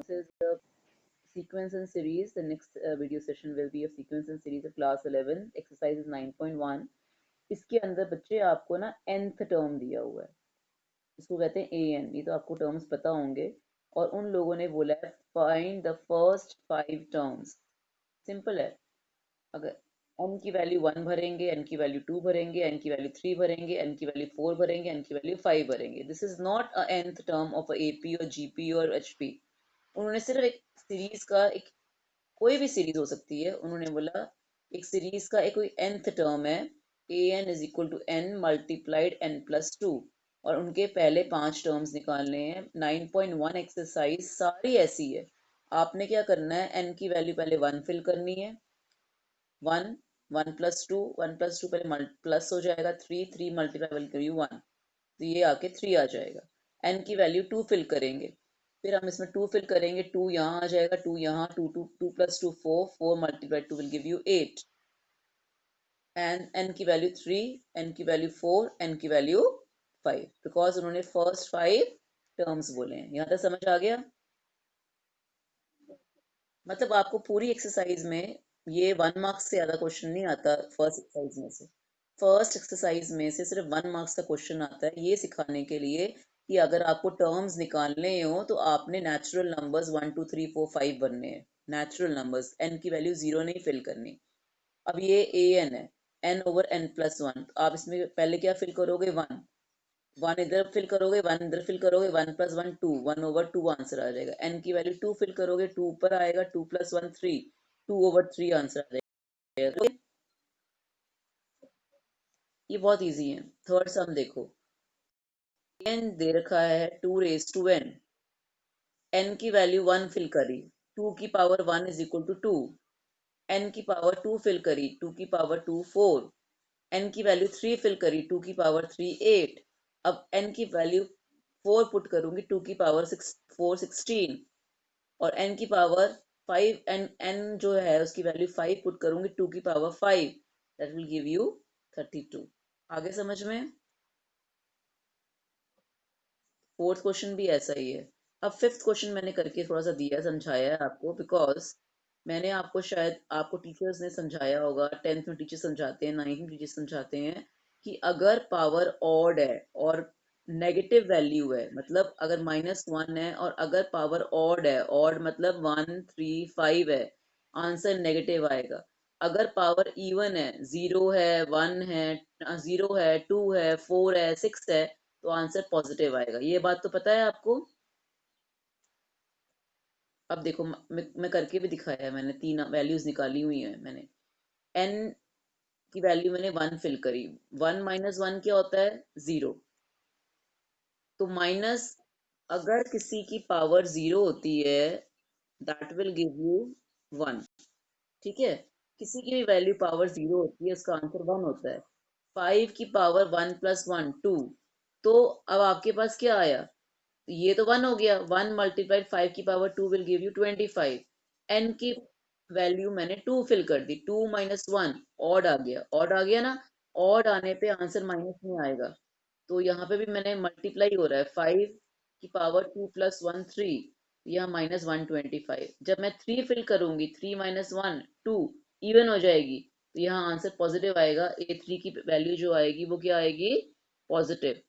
this is the sequence and series. The next video session will be a sequence and series of class 11 exercise 9.1. इसके अंदर बच्चे आपको ना nth term दिया हुआ है, इसको कहते हैं an। ये तो आपको टर्म्स पता होंगे। और उन लोगों ने बोला है find the first 5 terms. Simple है, अगर n की वैल्यू 1 भरेंगे, n की वैल्यू 2 भरेंगे, n की वैल्यू 3 भरेंगे, n की वैल्यू 4 भरेंगे, n की वैल्यू 5 भरेंगे। This is not a nth term of AP और GP और HP। उन्होंने सिर्फ एक सीरीज का एक कोई भी सीरीज हो सकती है, उन्होंने बोला एक सीरीज का एक कोई nth टर्म है, an is equal to n multiplied n+2, और उनके पहले 5 टर्म्स निकालने हैं। 9.1 एक्सरसाइज सारी ऐसी है। आपने क्या करना है, n की वैल्यू पहले 1 फिल करनी है, 1 1+2, 1+2 पहले प्लस हो जाएगा, 3 मल्टीप्लाई विल गिव यू 1, तो ये आके 3 आ जाएगा। n की वैल्यू 2 फिल करेंगे, फिर हम इसमें 2 फिल करेंगे, 2 यहाँ आ जाएगा, 2 यहाँ, 2 + 2 4, 4 multiply 2 will give you 8, and n की वैल्यू 3, n की वैल्यू 4, n की वैल्यू 5, बिकॉज उन्होंने फर्स्ट 5 टर्म्स बोले हैं। यहाँ तक समझ आ गया? मतलब आपको पूरी एक्सरसाइज में ये 1 मार्क्स से ज्यादा क्वेश्चन नहीं आता। फर्स्ट एक्सरसाइज में से सिर्फ 1 मार्क्स का क्वेश्चन आता है, ये सिखाने के लिए कि अगर आपको टर्म्स निकालने हो तो आपने नेचुरल नंबर्स 1 2 3 4 5 बनने हैं। नेचुरल नंबर्स, n की वैल्यू 0 नहीं फिल करनी। अब ये an है, n/n+1, तो आप इसमें पहले क्या फिल करोगे, 1 1 इधर फिल करोगे, 1 इधर फिल करोगे, 1+1 2, 1/2 आंसर आ जाएगा। n की वैल्यू 2 फिल करोगे, 2 ऊपर आएगा, 2+1 3, 2/3 आंसर आ जाएगा। ये बहुत इजी है। थर्ड सम देखो, n दे रखा है 2n, n की वैल्यू 1 फिल करी, 2 की power 1 is equal to 2, n की पावर 2 फिल करी, 2 की पावर 2 4, n की वैल्यू 3 फिल करी, 2 की पावर 3 8। अब n की वैल्यू 4 पुट करूंगी, 2 की पावर 6 4 16, और n की पावर 5, n जो है उसकी वैल्यू 5 पुट करूंगी, 2 की power 5, that will give you 32। आगे समझ में? फोर्थ क्वेश्चन भी ऐसा ही है। अब फिफ्थ क्वेश्चन मैंने करके थोड़ा सा दिया, समझाया है आपको, बिकॉज मैंने आपको शायद आपको टीचर्स ने समझाया होगा, 10th में टीचर समझाते हैं, 9th में टीचर समझाते हैं कि अगर पावर ऑड है और नेगेटिव वैल्यू है, मतलब अगर -1 है और अगर पावर ऑड है, ऑड मतलब 1 3 5 है, आंसर नेगेटिव आएगा। अगर पावर इवन है, 0 है, 1 है, 0 है, 2 है, 4 है, 6 है, तो आंसर पॉजिटिव आएगा। ये बात तो पता है आपको? अब देखो, मैं करके भी दिखाया है, मैंने 3 वैल्यूज निकाली हुई है। मैंने n की वैल्यू मैंने 1 फिल करी, 1 - 1 क्या होता है, 0। तो माइनस, अगर किसी की पावर 0 होती है, दैट विल गिव यू 1। ठीक है, किसी की भी वैल्यू पावर 0 होती है, उसका आंसर 1 होता है। 5 की पावर 1 + 1 2, तो अब आपके पास क्या आया, ये तो 1 हो गया, 1 × 5 की power 2 will give you 25। n की वैल्यू मैंने 2 फिल कर दी, 2 - 1 ऑड आ गया, ऑड आ गया ना। ऑड आने पे आंसर माइनस में आएगा, तो यहाँ पे भी मैंने मल्टीप्लाई हो रहा है, 5 की पावर 2 + 1 3, यहाँ -125। जब मैं 3 फिल करूंगी, 3 - 1 2, इवन हो जाएगी, तो यहाँ आंसर पॉजिटिव आएगा। A3 की वैल्यू जो आएगी वो क्या आएगी, पॉजिटिव।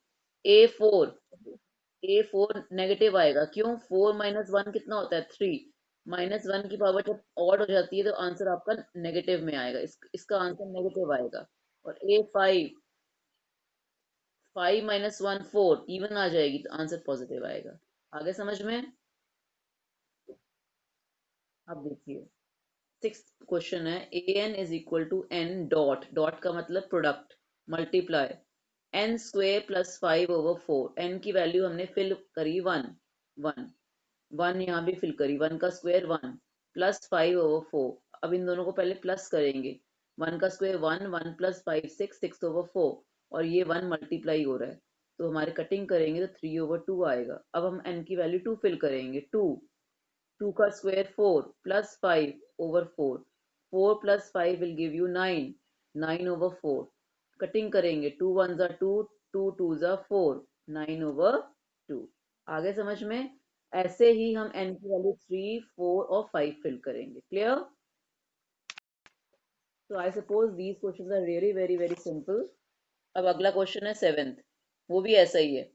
A4 नेगेटिव आएगा, क्यों, 4 - 1 कितना होता है, 3, -1 की पावर जब ऑड हो जाती है तो आंसर आपका नेगेटिव में आएगा, इसका आंसर नेगेटिव आएगा। और A5, 5 - 1 4, इवन आ जाएगी, तो आंसर पॉजिटिव आएगा। आगे समझ में? अब देखिए, सिक्स क्वेश्चन है, an is equal to n dot, dot का मतलब प्रोडक्ट, मल्टीप्लाई n² + 5/4। n की वैल्यू हमने फिल करी 1 1 1, यहाँ भी फिल करी, 1 का स्क्वायर 1 + 5/4। अब इन दोनों को पहले प्लस करेंगे, 1 का स्क्वायर 1 1 + 5 6 6/4, और ये 1 मल्टीप्लाई हो रहा है, तो हमारे कटिंग करेंगे तो 3/2 आएगा। अब हम n की वैल्यू 2 फिल करेंगे, 2 का square 4 + 5/4, 4 + 5 will give you 9, 9/4। Cutting करेंगे, 2 1 = 2, 2 2 = 4, 9/2। आगे समझ में? ऐसे ही हम n की वैल्यू 3, 4 और 5 फिल करेंगे। क्लियर? तो I suppose these questions are really very very simple. अब अगला क्वेश्चन है 7th, वो भी ऐसा ही है।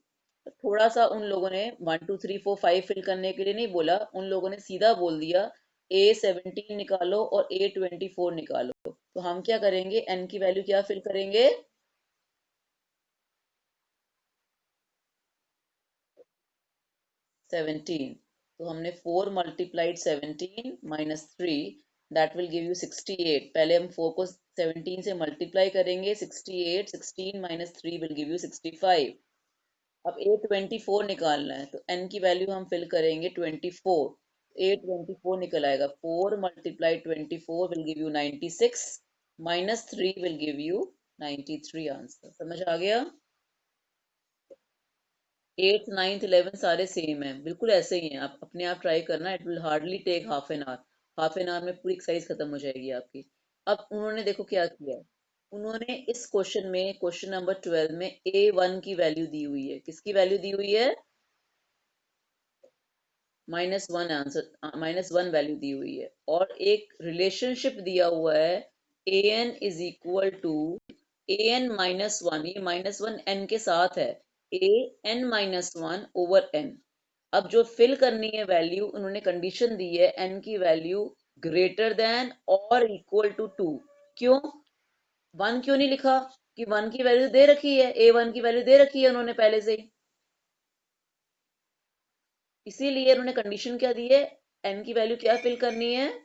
थोड़ा सा उन लोगों ने 1 2 3 4 5 फिल करने के लिए नहीं बोला, उन लोगों ने सीधा बोल दिया A17 निकालो और A24 निकालो। तो हम क्या करेंगे, n की वैल्यू क्या फिल करेंगे? 17। तो हमने 4 multiplied 17 minus 3, that will give you 68। पहले हम 4 को 17 से मल्टीप्लाई करेंगे, 68, 16 माइनस 3 विल गिव यू 65। अब A24 निकालना है, तो n की वैल्यू हम फिल करेंगे 24। A24 निकल आएगा, 4 multiply 24 will give you 96, minus 3 will give you 93। Answer समझ आ गया? 8th 9th 11th सारे सेम है, बिल्कुल ऐसे ही हैं। आप अपने आप ट्राई करना, it will hardly take half an hour. Half an hour में पूरी एक्सरसाइज खत्म हो जाएगी आपकी। अब उन्होंने देखो क्या किया है, उन्होंने इस क्वेश्चन में, क्वेश्चन नंबर 12 में A1 की वैल्यू दी हुई है। किसकी वैल्यू दी हुई है? -1 आंसर, -1 वैल्यू दी हुई है, और एक रिलेशनशिप दिया हुआ है an is equal to an-1। ये -1 n के साथ है, an-1/n। अब जो फिल करनी है वैल्यू, उन्होंने कंडीशन दी है n की वैल्यू ग्रेटर देन और इक्वल टू 2। क्यों 1 क्यों नहीं लिखा? कि 1 की वैल्यू दे रखी है, A1 की वैल्यू दे रखी है उन्होंने पहले से ही, इसीलिए उन्होंने कंडीशन क्या दी है, n की वैल्यू क्या फिल करनी है?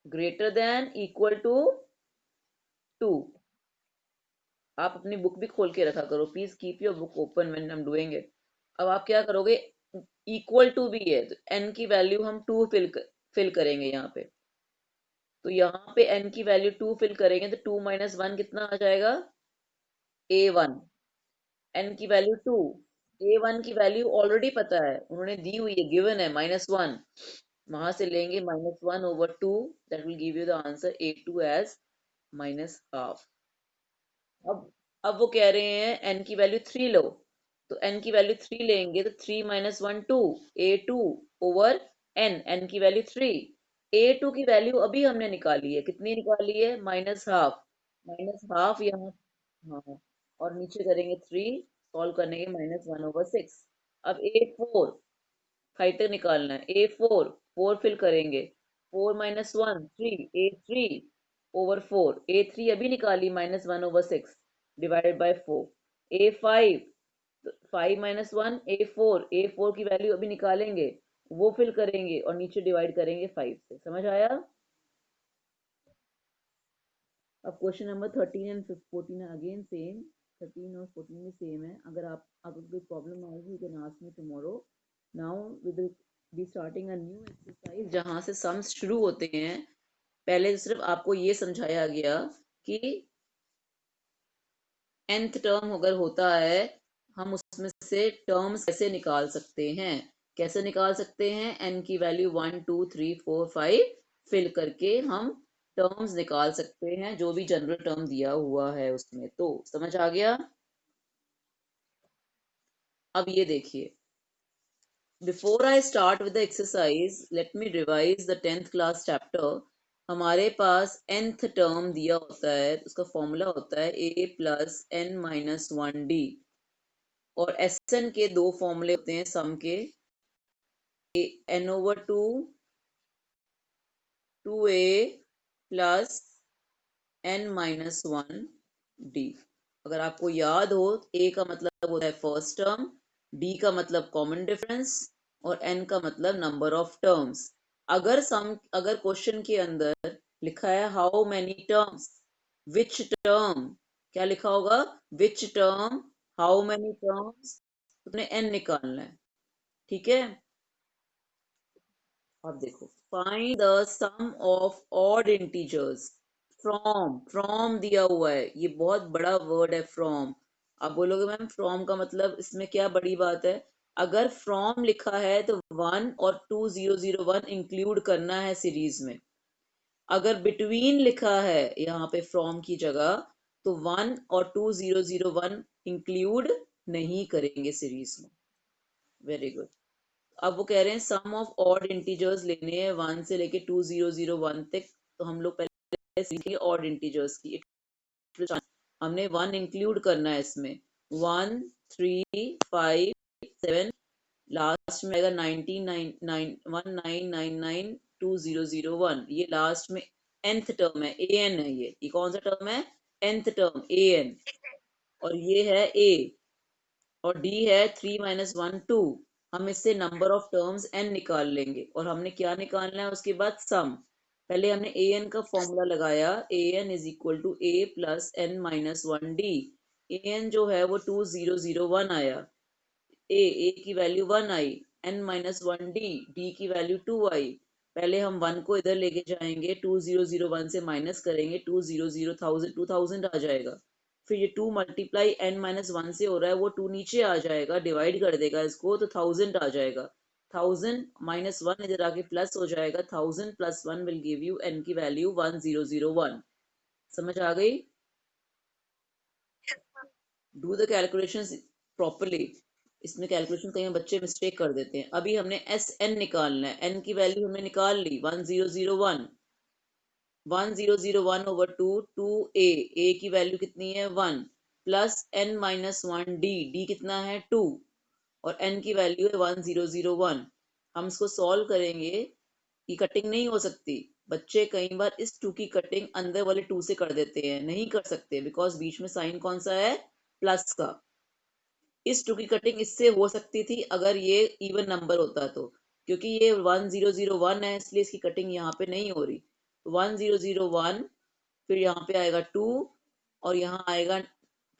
Greater than equal to 2। आप अपनी बुक भी खोल के रखा करो, please keep your book open when I am doing it. अब आप क्या करोगे, इक्वल टू भी है तो n की वैल्यू हम 2 फिल करेंगे यहाँ पे। तो यहाँ पे n की वैल्यू 2 फिल करेंगे तो 2 माइनस 1 कितना आ जाएगा? A1। n की वैल्यू 2, A1 की वैल्यू ऑलरेडी पता है, उन्होंने दी हुई है, गिवन है -1। वहां से लेंगे -1/2, that will give you the answer A2 as -half। अब वो कह रहे हैं n की वैल्यू 3 लो, तो n की वैल्यू 3 लेंगे तो 3 माइनस 1 2, A2 ओवर n की वैल्यू 3। A2 की वैल्यू अभी हमने निकाली है, कितनी निकाली है? -half। यहाँ, हाँ, और नीचे करेंगे 3, सॉल्व करने के -1/6। अब A4 5 तक निकालना है, A4 फिल करेंगे, 4 - 1 3, A3 ओवर 4, A3 अभी निकाली -1/6 डिवाइडेड बाय 4। A5 5 - 1 A4 की वैल्यू अभी निकालेंगे, वो फिल करेंगे और नीचे डिवाइड करेंगे 5 से। समझ आया? अब question number 13 and 14 again same, 13 और 14 भी सेम है। अगर कोई प्रॉब्लम आएगी you can ask me tomorrow. Now we will be starting a new exercise जहां से सम्स शुरू होते हैं। पहले सिर्फ आपको ये समझाया गया कि nth टर्म अगर होता है, हम उसमें से टर्म्स कैसे निकाल सकते हैं। कैसे निकाल सकते हैं? n की वैल्यू 1 2 3 4 5 फिल करके हम टर्म्स निकाल सकते हैं, जो भी जनरल टर्म दिया हुआ है उसमें। तो समझ आ गया? अब ये देखिए, before I start with the exercise let me revise the 10th class chapter. हमारे पास nth टर्म दिया होता है, उसका फॉर्मूला होता है a+n-1d, और एस एन के दो फॉर्मूले होते हैं सम के, n/2 2a प्लस n-1d। अगर आपको याद हो, a का मतलब होता है फर्स्ट टर्म, d का मतलब कॉमन डिफरेंस, और n का मतलब नंबर ऑफ टर्म्स। अगर क्वेश्चन के अंदर लिखा है how many terms, which term, क्या लिखा होगा? Which term, how many terms, तुमने n निकालना है। ठीक है? अब देखो, find the sum of odd integers from दिया हुआ है, ये बहुत बड़ा वर्ड है फ्रॉम। आप बोलोगे मैम फ्रॉम का मतलब इसमें क्या बड़ी बात है? अगर फ्रॉम लिखा है तो 1 और 2001 इंक्लूड करना है सीरीज में। अगर बिटवीन लिखा है यहाँ पे फ्रॉम की जगह, तो 1 और 2001 इंक्लूड नहीं करेंगे सीरीज में। Very good. अब वो कह रहे हैं सम ऑफ ऑड इंटीजर्स लेने हैं 1 से लेके 2001 तक, तो हम लोग पहले सीखेंगे ऑड इंटीजर्स की। हमने 1 इंक्लूड करना है इसमें, 1 3 5 7, लास्ट में आएगा 1999 ये लास्ट में nth टर्म है, an है, ये कौन सा टर्म है, nth टर्म an, और ये है a, और d है 3 - 1 2। हम इससे नंबर ऑफ टर्म्स n निकाल लेंगे, और हमने क्या निकालना है उसके बाद सम। पहले हमने an का फॉर्मूला लगाया, an is equal to a plus n minus 1d। an जो है वो 2001 आया, ए की वैल्यू 1 आई, n माइनस 1 डी की वैल्यू 2 आई। पहले हम 1 को इधर लेके जाएंगे, 2001 से माइनस करेंगे, 2000 आ जाएगा। फिर ये 2 मल्टीप्लाई n माइनस 1 से हो रहा है, वो 2 नीचे आ जाएगा, डिवाइड कर देगा इसको, तो 1000 आ जाएगा। 1000 माइनस 1 इधर आके प्लस हो जाएगा, 1000 plus 1 will give you n की वैल्यू 1001। समझ आ गई? Do the calculations properly. इसमें कैलकुलेशन कहीं बच्चे मिस्टेक कर देते हैं। अभी हमने एस एन निकालना है, एन की वैल्यू हमने निकाल ली 1001, 1001 ओवर 2 2 ए की वैल्यू कितनी है 1, प्लस n माइनस 1 डी कितना है 2, और n की वैल्यू है 1001। हम इसको सॉल्व करेंगे, ये कटिंग नहीं हो सकती। बच्चे कई बार इस 2 की कटिंग अंदर वाले 2 से कर देते हैं, नहीं कर सकते, बिकॉज बीच में साइन कौन सा है, प्लस का। इस 2 की कटिंग इससे हो सकती थी अगर ये इवन नंबर होता तो, क्योंकि ये 1001 है इसलिए इसकी कटिंग यहाँ पे नहीं हो रही। 1001, फिर यहाँ पे आएगा 2, और यहाँ आएगा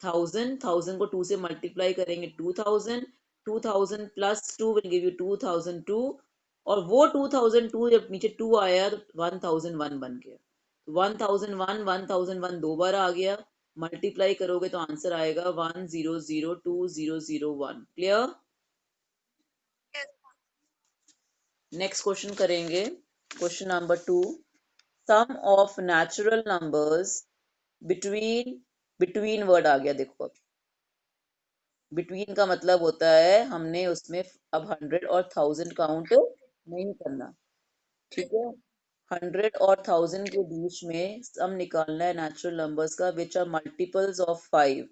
1000 को 2 से मल्टीप्लाई करेंगे 2000, 2000 प्लस 2 विल गिव यू 2002, और वो 2002 जब नीचे 2 आया तो 1001 बन गया। 1001 दो बार आ गया, मल्टीप्लाई करोगे तो आंसर आएगा 1002001। क्लियर? नेक्स्ट क्वेश्चन करेंगे, question number 2। Sum of natural numbers between, between word आ गया, देखो अब बिटवीन का मतलब होता है हमने उसमें अब 100 और 1000 काउंट नहीं करना, ठीक है। 100 और 1000 के बीच में सम निकालना है नेचुरल नंबर्स का विच आर मल्टीपल्स ऑफ 5।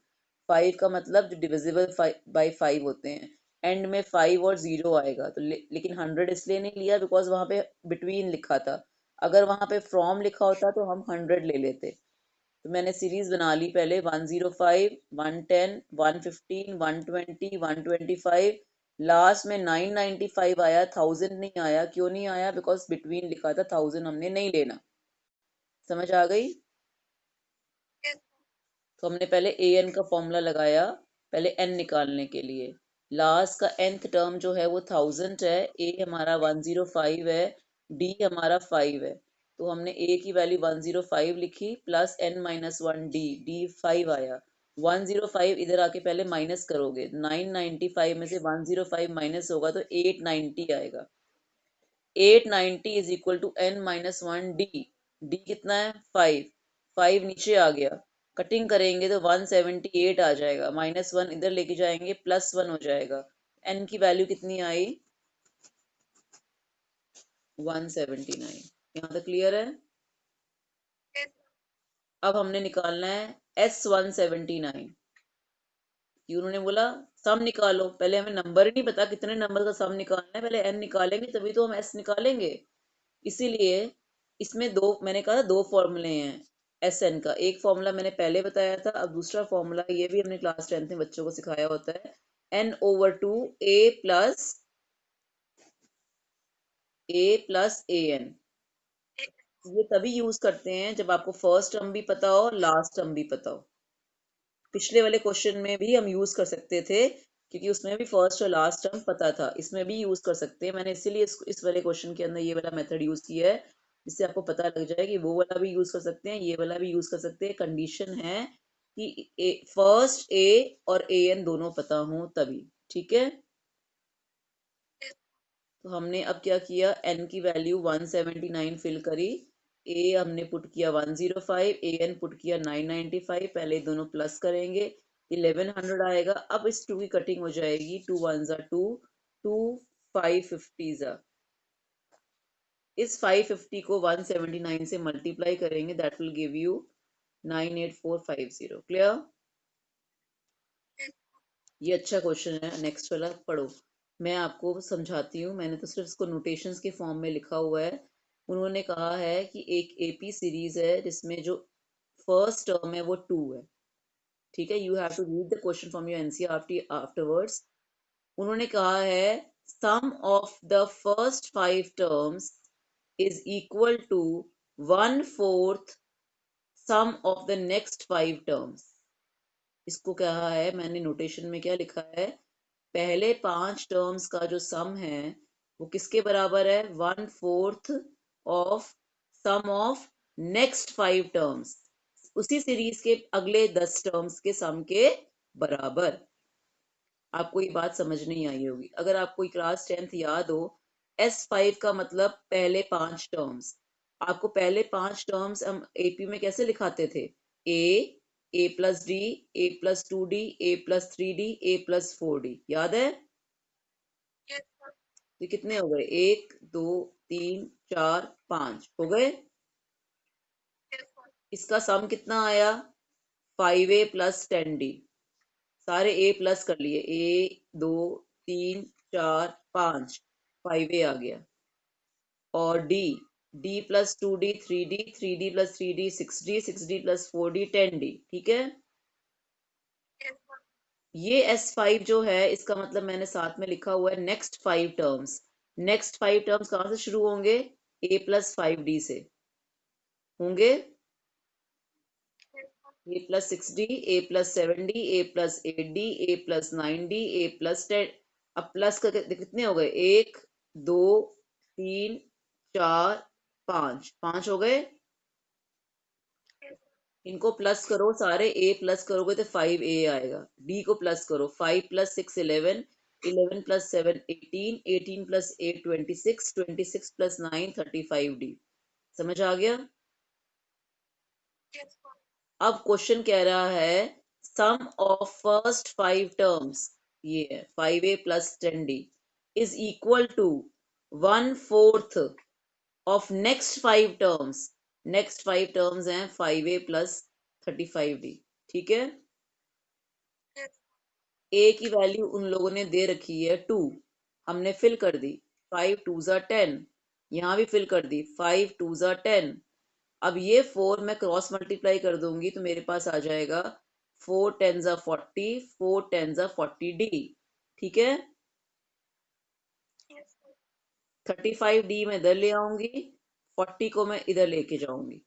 5 का मतलब जो डिविजिबल बाय 5 होते हैं, एंड में 5 और 0 आएगा तो लेकिन 100 इसलिए नहीं लिया बिकॉज वहां पे बिटवीन लिखा था। अगर वहां पे फ्रॉम लिखा होता तो हम 100 ले लेते। तो मैंने सीरीज बना ली पहले, 105 110 115 120 125, लास्ट में 995 आया, 1000 नहीं आया। क्यों नहीं आया? बिकॉज बिटवीन लिखा था, 1000 हमने नहीं लेना। समझ आ गई? तो हमने पहले ए एन का फॉर्मूला लगाया पहले एन निकालने के लिए। लास्ट का nth टर्म जो है वो 1000 है, ए हमारा 105 है, डी हमारा 5 है। तो हमने ए की वैल्यू 105 लिखी, प्लस n माइनस 1 डी 5 आया। 105 इधर आके पहले माइनस करोगे, 995 में से 105 माइनस होगा तो 890 आएगा। 890 is equal to n minus 1 d कितना है 5, 5 नीचे आ गया, कटिंग करेंगे तो 178 आ जाएगा, माइनस 1 इधर लेके जाएंगे प्लस 1 हो जाएगा। n की वैल्यू कितनी आई 179। यहाँ तक क्लियर है? अब हमने निकालना है S179 कि उन्होंने बोला सम निकालो। पहले हमें नंबर ही नहीं पता कितने नंबर का सम निकालना है, पहले n निकालेंगे तभी तो हम s निकालेंगे। इसीलिए इसमें दो, मैंने कहा दो फॉर्मूले हैं एस एन का। एक फॉर्मूला मैंने पहले बताया था, अब दूसरा फॉर्मूला ये भी हमने क्लास 10th में बच्चों को सिखाया होता है, n/2 a plus A N. ये तभी यूज करते हैं जब आपको फर्स्ट टर्म भी पता हो, लास्ट टर्म भी पता हो। पिछले वाले क्वेश्चन में भी हम यूज कर सकते थे क्योंकि उसमें भी फर्स्ट और लास्ट टर्म पता था, इसमें भी यूज कर सकते हैं। मैंने इसीलिए इस वाले क्वेश्चन के अंदर ये वाला मेथड यूज किया है, जिससे आपको पता लग जाए कि वो वाला भी यूज कर सकते हैं, ये वाला भी यूज कर सकते हैं। कंडीशन है कि फर्स्ट ए और ए एन दोनों पता हो तभी, ठीक है। तो हमने अब क्या किया, n की वैल्यू 179 फिल करी, ए हमने पुट किया 105, ए एन पुट किया 995, पहले दोनों प्लस करेंगे 1100 आएगा। अब इस 2 की कटिंग हो जाएगी, 2 1 जा 2, 2 5 50 जा, इस 550 को 179 से मल्टीप्लाई करेंगे, that will give you 98450। Clear? ये अच्छा क्वेश्चन है। नेक्स्ट वाला पढ़ो, मैं आपको समझाती हूँ। मैंने तो सिर्फ इसको नोटेशंस के फॉर्म में लिखा हुआ है। उन्होंने कहा है कि एक एपी सीरीज है जिसमें जो फर्स्ट टर्म है वो 2 है। ठीक है, you have to read the question from your NCERT afterwards. उन्होंने कहा है sum of the first 5 terms is equal to 1/4 sum of the next 5 terms. इसको कहा है, मैंने नोटेशन में क्या लिखा है, पहले 5 टर्म्स का जो सम है वो किसके बराबर है, 1/4 of sum of next 5 terms, उसी सीरीज के अगले 10 टर्म्स के सम के बराबर। आपको ये बात समझ नहीं आई होगी। अगर आपको क्लास 10th याद हो, S5 का मतलब पहले 5 टर्म्स। आपको पहले 5 टर्म्स हम एपी में कैसे लिखाते थे, ए प्लस डी, ए प्लस 2D, ए प्लस 3D, ए प्लस 4D, याद है? ये कितने हो गए, 1 2 3 4 5 हो गए। इसका सम कितना आया, 5A प्लस 10D। सारे ए प्लस कर लिए, 1 2 3 4 5, 5A आ गया। और D plus 2D 3D, 3D plus 3D 6D, 6D plus 4D 10D। ठीक है, ये S5 जो है इसका मतलब मैंने साथ में लिखा हुआ है नेक्स्ट 5 टर्म्स। नेक्स्ट 5 टर्म्स कहां से शुरू होंगे, ए प्लस 5D से होंगे, ए प्लस 6D, ए प्लस 7D, ए प्लस 8D, ए प्लस 9D, ए प्लस 10। अब प्लस करके कितने हो गए, 1 2 3 4 5, 5 हो गए। इनको प्लस करो सारे, ए प्लस करोगे तो 5A आएगा। डी को प्लस करो, 5 plus 6 11, 11 plus 7 18, 18 plus 8 26, 26 plus 9 35D। समझ आ गया? अब क्वेश्चन कह रहा है सम ऑफ फर्स्ट 5 टर्म्स, ये है 5A plus 10D, is equal to 1/4 of next 5 terms. Next 5 terms हैं 5A प्लस 35D। ठीक है, ए की वैल्यू उन लोगों ने दे रखी है 2, हमने फिल कर दी, 5 2 जा 10, यहाँ भी फिल कर दी, 5 2 जा 10। अब ये 4 मैं क्रॉस मल्टीप्लाई कर दूंगी तो मेरे पास आ जाएगा 4 10 जा 40, 4 10 जा 40D। ठीक है, 35D मैं इधर ले आऊंगी, 40 को मैं इधर लेके जाऊंगी,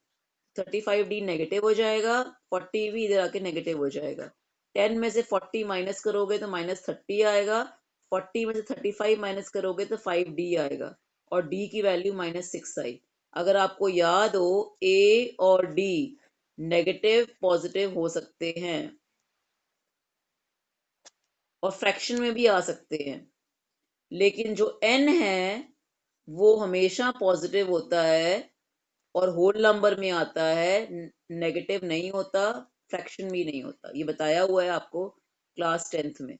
35D नेगेटिव हो जाएगा, 40 भी इधर आके नेगेटिव हो जाएगा। 10 में से 40 माइनस करोगे तो -30 आएगा, 40 में से 35 माइनस करोगे तो 5D आएगा, और D की वैल्यू -6 आई। अगर आपको याद हो, A और D नेगेटिव पॉजिटिव हो सकते हैं और फ्रैक्शन में भी आ सकते हैं, लेकिन जो N है वो हमेशा पॉजिटिव होता है और होल नंबर में आता है, नेगेटिव नहीं होता, फ्रैक्शन भी नहीं होता। ये बताया हुआ है आपको क्लास 10th में।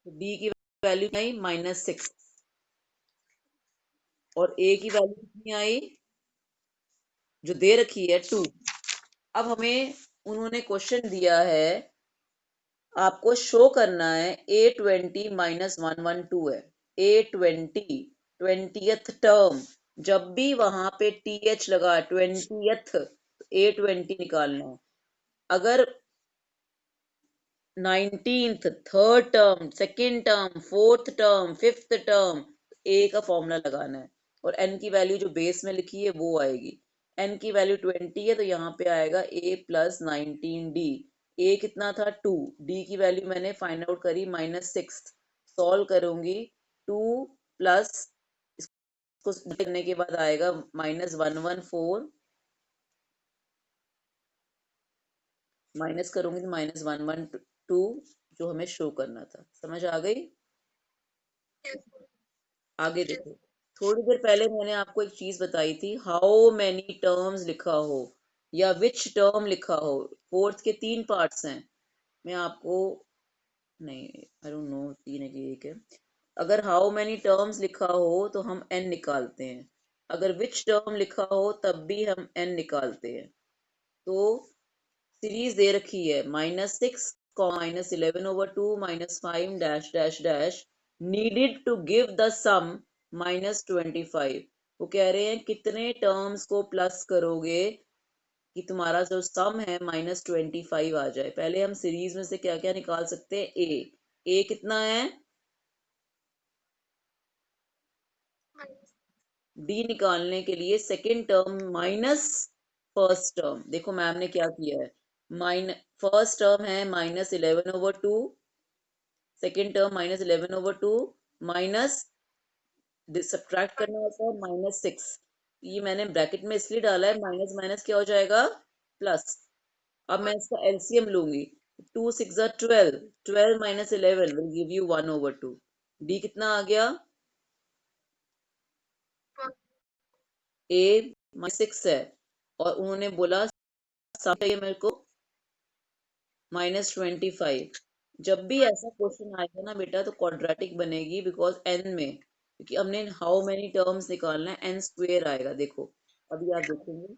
डी की वैल्यू आई -6 और ए की वैल्यू कितनी आई, जो दे रखी है 2। अब हमें उन्होंने क्वेश्चन दिया है, आपको शो करना है A20 -112 है, A20 20th टर्म, जब भी वहां पे TH लगा 20th, A20 निकालना है। अगर 19th third term, second term, fourth term, fifth term, a का फॉर्मूला लगाना है और एन की वैल्यू जो बेस में लिखी है वो आएगी। एन की वैल्यू 20 है तो यहाँ पे आएगा ए प्लस 19D। ए कितना था 2, डी की वैल्यू मैंने फाइंड आउट करी -6, सॉल्व करूंगी 2 प्लस इसको करने के बाद आएगा -114, माइनस करूंगी तो -112, जो हमें शो करना था। समझ आ गई? आगे देखो, थोड़ी देर पहले मैंने आपको एक चीज बताई थी, हाउ मैनी टर्म्स लिखा हो या विच टर्म लिखा हो, फोर्थ के 3 पार्ट्स हैं। मैं आपको, नहीं आई डोंट नो, 3 है कि 1 है। अगर हाउ मैनी टर्म्स लिखा हो तो हम n निकालते हैं, अगर विच टर्म लिखा हो तब भी हम n निकालते हैं। तो सीरीज दे रखी है -6 -11/2 -5 dash dash dash needed to give the sum -25। वो कह रहे हैं कितने टर्म्स को प्लस करोगे कि तुम्हारा जो सम है -25 आ जाए। पहले हम सीरीज में से क्या क्या निकाल सकते हैं, ए कितना है, डी निकालने के लिए second term minus first term. देखो मैम ने क्या किया है, फर्स्ट टर्म है -11/2, सेकेंड टर्म -11/2 माइनस, सब्ट्रैक्ट करना होता है -6। ये मैंने ब्रैकेट में इसलिए डाला है, माइनस माइनस क्या हो जाएगा, प्लस। अब मैं इसका एलसीएम लूंगी, 2 6 12, 12 -11 विल गिव यू 1/2। डी कितना आ गया, ए -6 है और उन्होंने बोला सम चाहिए मेरे को -25। जब भी ऐसा क्वेश्चन आएगा ना बेटा तो क्वाड्रेटिक बनेगी, बिकॉज एन में, क्योंकि हमने हाउ मेनी टर्म्स निकालना है, एन स्क्वेयर आएगा। देखो अभी आप देखेंगे,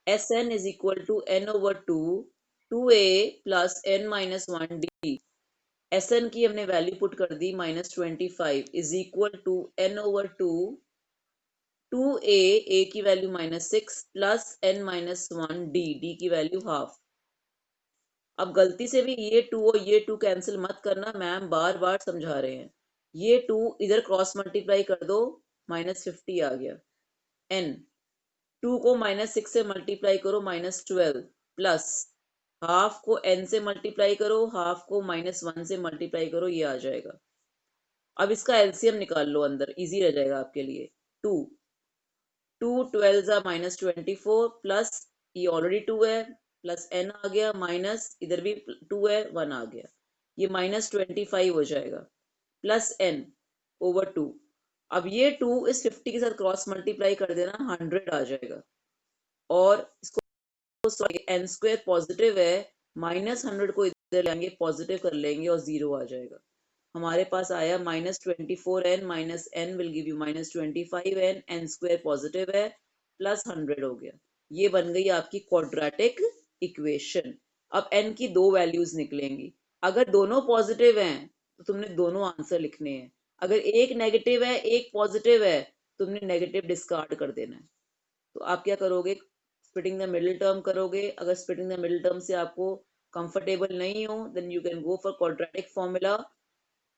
S n is equal to n/2 2a plus n-1d। S n की हमने वैल्यू पुट कर दी -25 is equal to n/2 2a, a की वैल्यू -6 प्लस n-1d, d की वैल्यू हाफ। अब गलती से भी ये 2 और ये 2 कैंसिल मत करना, मैम बार बार समझा रहे हैं। ये 2 इधर क्रॉस मल्टीप्लाई कर दो, -50 आ गया। n 2 को -6 से मल्टीप्लाई करो, -12 प्लस हाफ को n से मल्टीप्लाई करो, हाफ को -1 से मल्टीप्लाई करो, ये आ जाएगा। अब इसका एलसीएम निकाल लो, अंदर इजी रह जाएगा आपके लिए। 2 2 12 -24 प्लस ये ऑलरेडी 2 है, प्लस n आ गया, माइनस इधर भी 2 है, 1 आ गया, ये -25 हो जाएगा, प्लस n/2। अब ये 2 इस 50 के साथ क्रॉस मल्टीप्लाई कर देना, 100 आ जाएगा। और इसको एन स्क्वायर पॉजिटिव है, -100 को इधर लेंगे, पॉजिटिव कर लेंगे और 0 आ जाएगा। हमारे पास आया -24n minus n will give you -25n, n square positive है, प्लस 100 हो गया। ये बन गई आपकी क्वाड्रेटिक इक्वेशन। अब n की दो वैल्यूज निकलेंगी, अगर दोनों पॉजिटिव हैं तो तुमने दोनों आंसर लिखने हैं, अगर एक नेगेटिव है एक पॉजिटिव है, तुमने नेगेटिव डिस्कार्ड कर देना है। तो आप क्या करोगे, स्प्लिटिंग द मिडिल टर्म करोगे। अगर स्प्लिटिंग द मिडिल टर्म से आपको कंफर्टेबल नहीं हो, then you can go for quadratic formula,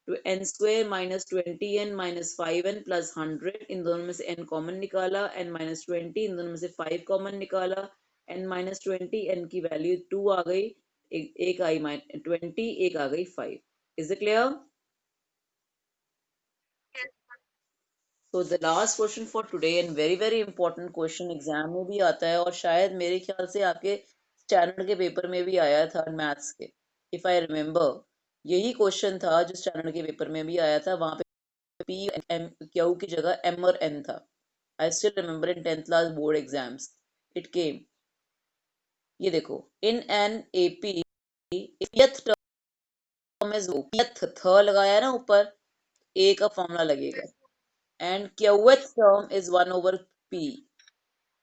तो n square -20n -5n plus 100, इन दोनों में से n कॉमन निकाला, n -20, इन दोनों में से 5 कॉमन निकाला, n -20, n की वैल्यू 2 आ गई, एक आई 20, एक आ गई 5। Is it clear? तो the last question for today, and very very important question, exam में भी आता है और शायद मेरे ख्याल से आपके स्टैंडर्ड के पेपर में भी आया था, मैथ्स के, इफ आई रिमेम्बर। यही क्वेश्चन था जो स्टैंडर्ड के पेपर में भी आया था, वहां पे पी एम क्यू की जगह एम और एन था। I still remember in 10th class board exams it came. ये देखो, in an AP term is थ लगाया ना ऊपर, ए का फॉर्मूला लगेगा, and qth term is 1/p।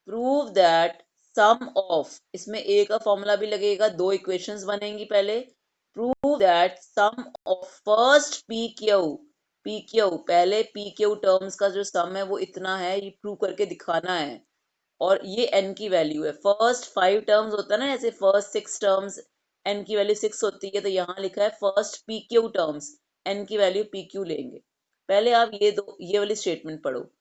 Prove that sum of, इसमें ए का फॉर्मूला भी लगेगा, दो इक्वेशंस बनेंगी पहले। Prove that sum of first p q, पहले पी क्यू टर्म्स का जो सम है वो इतना है, ये प्रूव करके दिखाना है। और ये n की वैल्यू है, फर्स्ट 5 टर्म्स होता है ना, जैसे फर्स्ट 6 टर्म्स n की वैल्यू 6 होती है, तो यहाँ लिखा है first p q terms n की वैल्यू पी क्यू लेंगे। पहले आप ये वाली स्टेटमेंट पढ़ो,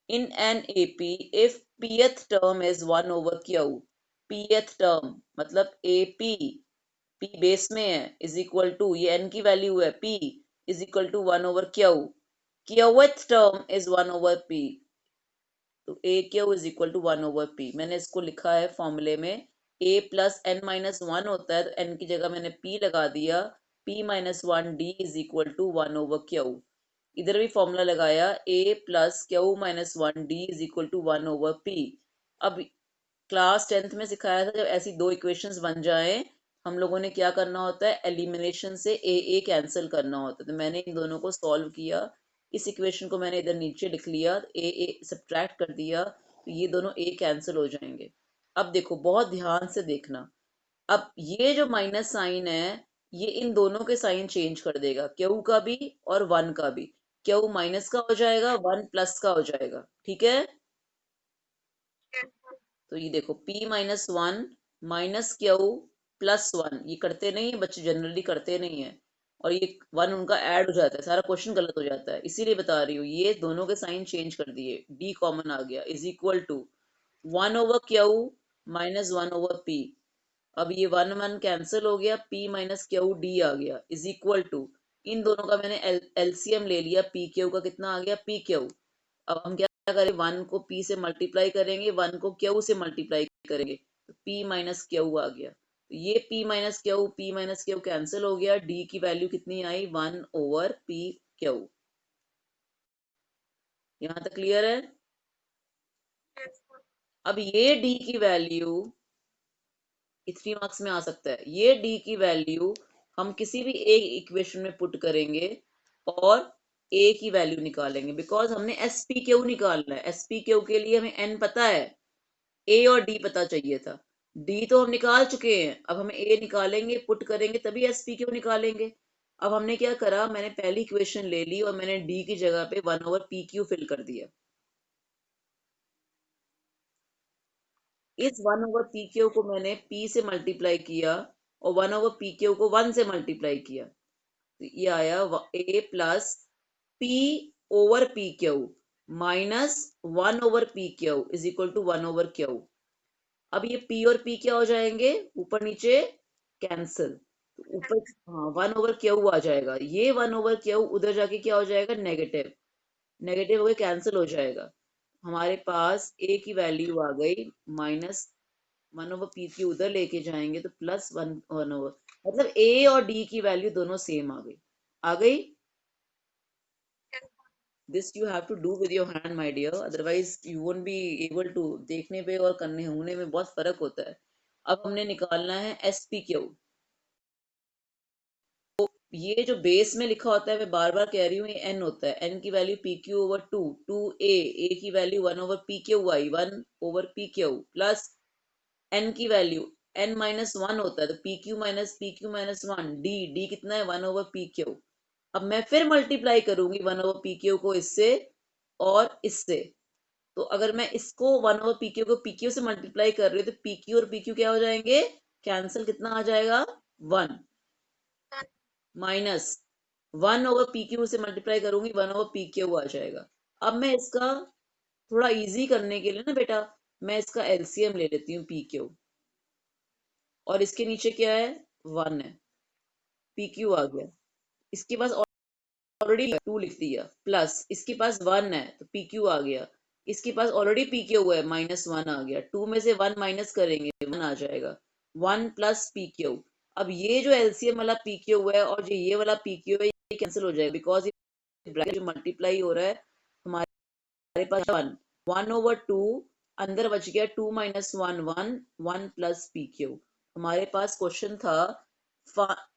in an A P if pth term is 1/q, pth term मतलब ए पी, p बेस में है, इज इक्वल टू, ये n की वैल्यू है, p is equal to 1/q, qth term is 1/p, तो ए Q is equal to 1/p। मैंने इसको लिखा है फॉर्मूले में, a प्लस n-1 होता है, तो n की जगह मैंने p लगा दिया, p-1d is equal to 1/q। इधर भी फॉर्मूला लगाया a plus q minus one d is equal to one over p. अब क्लास 10th में सिखाया था, जब ऐसी दो इक्वेशंस बन जाएं हम लोगों ने क्या करना होता है, एलिमिनेशन से ए कैंसिल करना होता है। तो मैंने इन दोनों को सॉल्व किया, इस इक्वेशन को मैंने इधर नीचे लिख लिया, ए सब्ट्रैक्ट कर दिया, तो ये दोनों ए कैंसिल हो जाएंगे। अब देखो बहुत ध्यान से देखना, अब ये जो माइनस साइन है ये इन दोनों के साइन चेंज कर देगा, क्यू का भी और वन का भी। क्यू माइनस का हो जाएगा, वन प्लस का हो जाएगा, ठीक है। तो ये देखो p minus one minus Q plus one, ये करते नहीं है बच्चे, जनरली करते नहीं है, और ये वन उनका ऐड हो जाता है, सारा क्वेश्चन गलत हो जाता है, इसीलिए बता रही हूँ। ये दोनों के साइन चेंज कर दिए, d कॉमन आ गया, is equal to one over q minus one over p। अब ये वन वन कैंसिल हो गया, p माइनस क्यू डी आ गया, इज इक्वल टू इन दोनों का मैंने एलसीएम ले लिया, p क्यू का कितना आ गया, p क्यू। अब हम क्या करें, वन को p से मल्टीप्लाई करेंगे, वन को क्यू से मल्टीप्लाई करेंगे, तो p माइनस क्यू आ गया। तो ये p माइनस क्यू कैंसिल हो गया, d की वैल्यू कितनी आई, वन ओवर p क्यू। यहां तक क्लियर है। अब ये d की वैल्यू 3 मार्क्स में आ सकता है, ये d की वैल्यू हम किसी भी एक इक्वेशन में पुट करेंगे और a की वैल्यू निकालेंगे, बिकॉज हमने एस पी क्यू निकालना है, एस पी क्यू के लिए हमें n पता है, a और d पता चाहिए था, d तो हम निकाल चुके हैं, अब हमें a निकालेंगे, पुट करेंगे तभी एस पी क्यू निकालेंगे। अब हमने क्या करा, मैंने पहली इक्वेशन ले ली और मैंने d की जगह पे one over p q fill कर दिया। इस वन ओवर पी क्यू को मैंने p से मल्टीप्लाई किया और वन ओवर पी क्यू को वन से मल्टीप्लाई किया, तो ये आया a plus p over p q minus one over p q is equal to one over q. अब ये p और p क्या हो जाएंगे, ऊपर नीचे कैंसिल, तो ऊपर हाँ वन ओवर क्यू आ जाएगा, ये वन ओवर क्यू उधर जाके क्या हो जाएगा, नेगेटिव, नेगेटिव होकर कैंसिल हो जाएगा। हमारे पास a की वैल्यू आ गई माइनस वन ओवर पी की, उधर लेके जाएंगे तो प्लस वन वन ओवर, मतलब a और d की वैल्यू दोनों सेम आ गई, आ गई। This you have to do with your hand my dear, otherwise you won't be able to, देखने पे और करने होने में बहुत फर्क होता है। अब हमने निकालना है एस पी क्यू। ये जो बेस में लिखा होता है, मैं बार बार कह रही हूँ, ये n होता है, n की value p q over two, two a की value one over p q आई, one over p q, plus n की वैल्यू n माइनस वन होता है, तो p q minus one, d कितना है, वन ओवर पी क्यू। अब मैं फिर मल्टीप्लाई करूंगी वन ओवर पी क्यू को इससे और इससे, तो अगर मैं इसको वन ओवर पी क्यू को पी क्यू से मल्टीप्लाई कर रही हूँ तो पी क्यू और पी क्यू क्या हो जाएंगे, कैंसिल, कितना आ जाएगा, one, minus one over p Q से मल्टीप्लाई करूंगी, वन ओवर पी क्यू आ जाएगा। अब मैं इसका थोड़ा इजी करने के लिए ना बेटा, मैं इसका एलसीएम ले लेती हूँ पी क्यू, और इसके नीचे क्या है, वन है, पी क्यू आ गया, इसके पास ऑलरेडी टू लिख दिया, प्लस इसके पास वन है तो पी क्यू आ गया, इसके पास ऑलरेडी पी क्यू है, माइनस वन आ गया, टू में से वन माइनस करेंगे वन आ जाएगा, वन प्लस पी क्यू। अब ये जो एलसीएम वाला पी क्यू है और जो ये वाला पी क्यू है ये कैंसिल हो जाएगा, बिकॉज ये ब्रैकेट जो मल्टीप्लाई हो रहा है हमारे पास वन, वन ओवर टू, अंदर बच गया two minus one one, one plus p q. हमारे पास क्वेश्चन था,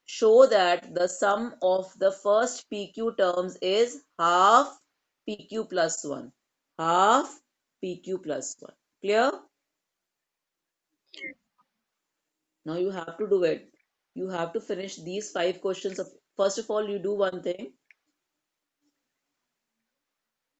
show that the sum of the first PQ terms is half PQ plus 1. Half PQ plus 1. Clear? Now you have to do it. You have to finish these 5 questions. First of all, you do one thing.